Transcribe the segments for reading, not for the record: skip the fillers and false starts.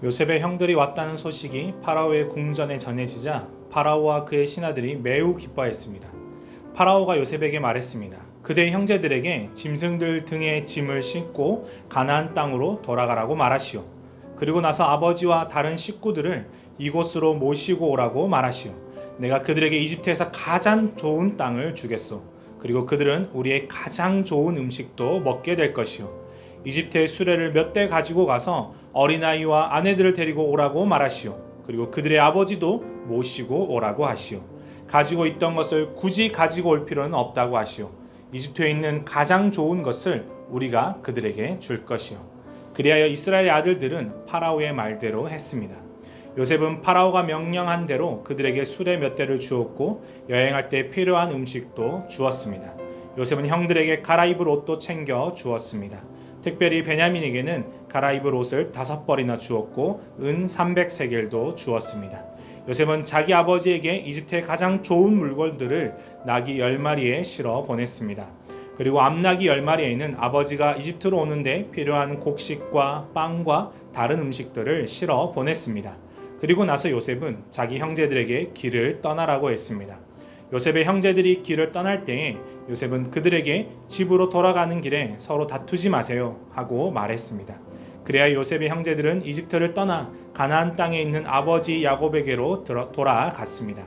요셉의 형들이 왔다는 소식이 파라오의 궁전에 전해지자 파라오와 그의 신하들이 매우 기뻐했습니다. 파라오가 요셉에게 말했습니다. 그대의 형제들에게 짐승들 등에 짐을 싣고 가나안 땅으로 돌아가라고 말하시오. 그리고 나서 아버지와 다른 식구들을 이곳으로 모시고 오라고 말하시오. 내가 그들에게 이집트에서 가장 좋은 땅을 주겠소. 그리고 그들은 우리의 가장 좋은 음식도 먹게 될 것이오. 이집트의 수레를 몇 대 가지고 가서 어린아이와 아내들을 데리고 오라고 말하시오. 그리고 그들의 아버지도 모시고 오라고 하시오. 가지고 있던 것을 굳이 가지고 올 필요는 없다고 하시오. 이집트에 있는 가장 좋은 것을 우리가 그들에게 줄 것이오. 그리하여 이스라엘의 아들들은 파라오의 말대로 했습니다. 요셉은 파라오가 명령한 대로 그들에게 수레 몇 대를 주었고 여행할 때 필요한 음식도 주었습니다. 요셉은 형들에게 갈아입을 옷도 챙겨 주었습니다. 특별히 베냐민에게는 갈아입을 옷을 5벌이나 주었고 은 300세겔도 주었습니다. 요셉은 자기 아버지에게 이집트의 가장 좋은 물건들을 나귀 10마리에 실어 보냈습니다. 그리고 암나귀 10마리에는 아버지가 이집트로 오는데 필요한 곡식과 빵과 다른 음식들을 실어 보냈습니다. 그리고 나서 요셉은 자기 형제들에게 길을 떠나라고 했습니다. 요셉의 형제들이 길을 떠날 때에 요셉은 그들에게 집으로 돌아가는 길에 서로 다투지 마세요 하고 말했습니다. 그래야 요셉의 형제들은 이집트를 떠나 가나안 땅에 있는 아버지 야곱에게로 돌아갔습니다.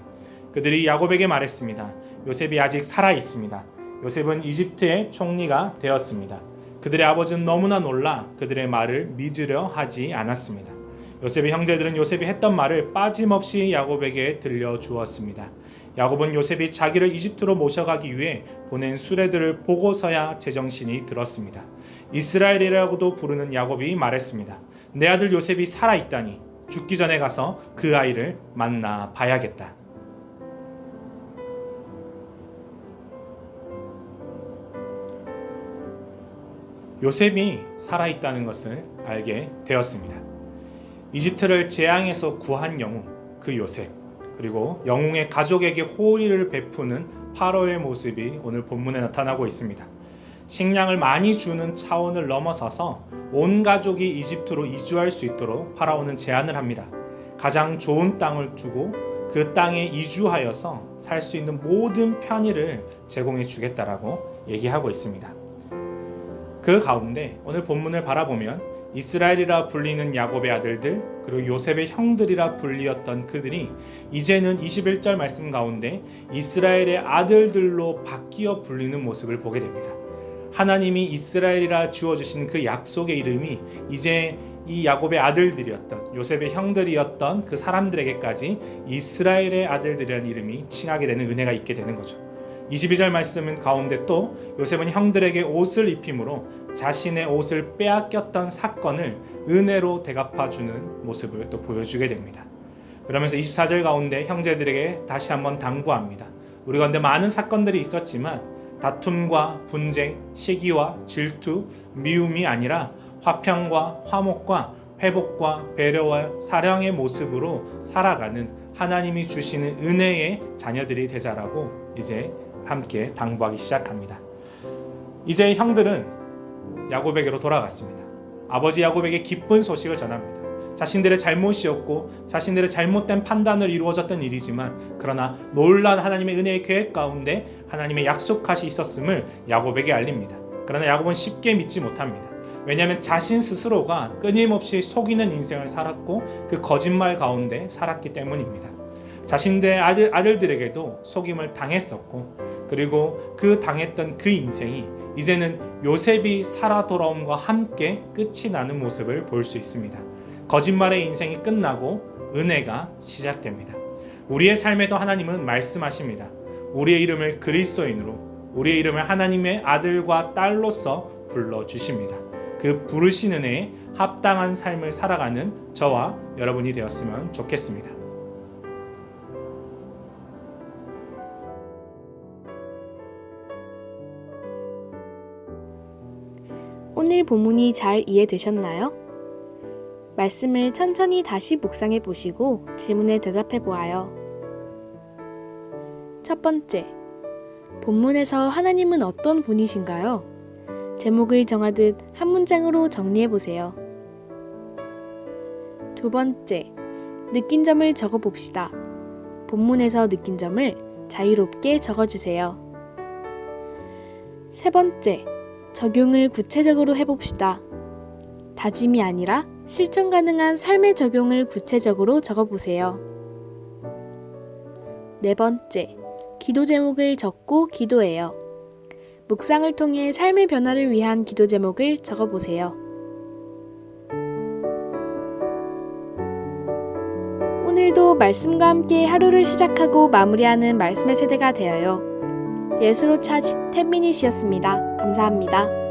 그들이 야곱에게 말했습니다. 요셉이 아직 살아 있습니다. 요셉은 이집트의 총리가 되었습니다. 그들의 아버지는 너무나 놀라 그들의 말을 믿으려 하지 않았습니다. 요셉의 형제들은 요셉이 했던 말을 빠짐없이 야곱에게 들려주었습니다. 야곱은 요셉이 자기를 이집트로 모셔가기 위해 보낸 수레들을 보고서야 제정신이 들었습니다. 이스라엘이라고도 부르는 야곱이 말했습니다. 내 아들 요셉이 살아있다니 죽기 전에 가서 그 아이를 만나 봐야겠다. 요셉이 살아있다는 것을 알게 되었습니다. 이집트를 재앙에서 구한 영웅, 그 요셉, 그리고 영웅의 가족에게 호의를 베푸는 파라오의 모습이 오늘 본문에 나타나고 있습니다. 식량을 많이 주는 차원을 넘어서서 온 가족이 이집트로 이주할 수 있도록 파라오는 제안을 합니다. 가장 좋은 땅을 주고 그 땅에 이주하여서 살 수 있는 모든 편의를 제공해 주겠다라고 얘기하고 있습니다. 그 가운데 오늘 본문을 바라보면 이스라엘이라 불리는 야곱의 아들들 그리고 요셉의 형들이라 불리었던 그들이 이제는 21절 말씀 가운데 이스라엘의 아들들로 바뀌어 불리는 모습을 보게 됩니다. 하나님이 이스라엘이라 주어주신 그 약속의 이름이 이제 이 야곱의 아들들이었던 요셉의 형들이었던 그 사람들에게까지 이스라엘의 아들들이라는 이름이 칭하게 되는 은혜가 있게 되는 거죠. 22절 말씀은 가운데 또 요셉은 형들에게 옷을 입힘으로 자신의 옷을 빼앗겼던 사건을 은혜로 대갚아주는 모습을 또 보여주게 됩니다. 그러면서 24절 가운데 형제들에게 다시 한번 당부합니다. 우리 가운데 많은 사건들이 있었지만 다툼과 분쟁, 시기와 질투, 미움이 아니라 화평과 화목과 회복과 배려와 사랑의 모습으로 살아가는 하나님이 주시는 은혜의 자녀들이 되자라고 이제 함께 당부하기 시작합니다. 이제 형들은 야곱에게로 돌아갔습니다. 아버지 야곱에게 기쁜 소식을 전합니다. 자신들의 잘못이었고 자신들의 잘못된 판단을 이루어졌던 일이지만 그러나 놀라운 하나님의 은혜의 계획 가운데 하나님의 약속하시 있었음을 야곱에게 알립니다. 그러나 야곱은 쉽게 믿지 못합니다. 왜냐하면 자신 스스로가 끊임없이 속이는 인생을 살았고 그 거짓말 가운데 살았기 때문입니다. 자신들의 아들들에게도 속임을 당했었고 그리고 그 당했던 그 인생이 이제는 요셉이 살아 돌아옴과 함께 끝이 나는 모습을 볼 수 있습니다. 거짓말의 인생이 끝나고 은혜가 시작됩니다. 우리의 삶에도 하나님은 말씀하십니다. 우리의 이름을 그리스도인으로 우리의 이름을 하나님의 아들과 딸로서 불러주십니다. 그 부르신 은혜에 합당한 삶을 살아가는 저와 여러분이 되었으면 좋겠습니다. 오늘 본문이 잘 이해되셨나요? 말씀을 천천히 다시 묵상해 보시고 질문에 대답해 보아요. 첫 번째, 본문에서 하나님은 어떤 분이신가요? 제목을 정하듯 한 문장으로 정리해 보세요. 두 두 번째, 느낀 점을 적어 봅시다. 본문에서 느낀 점을 자유롭게 적어주세요. 세 번째, 적용을 구체적으로 해봅시다. 다짐이 아니라 실천 가능한 삶의 적용을 구체적으로 적어보세요. 네 번째, 기도 제목을 적고 기도해요. 묵상을 통해 삶의 변화를 위한 기도 제목을 적어보세요. 오늘도 말씀과 함께 하루를 시작하고 마무리하는 말씀의 세대가 되어요. 예수로 차지 10미닛이었습니다. 감사합니다.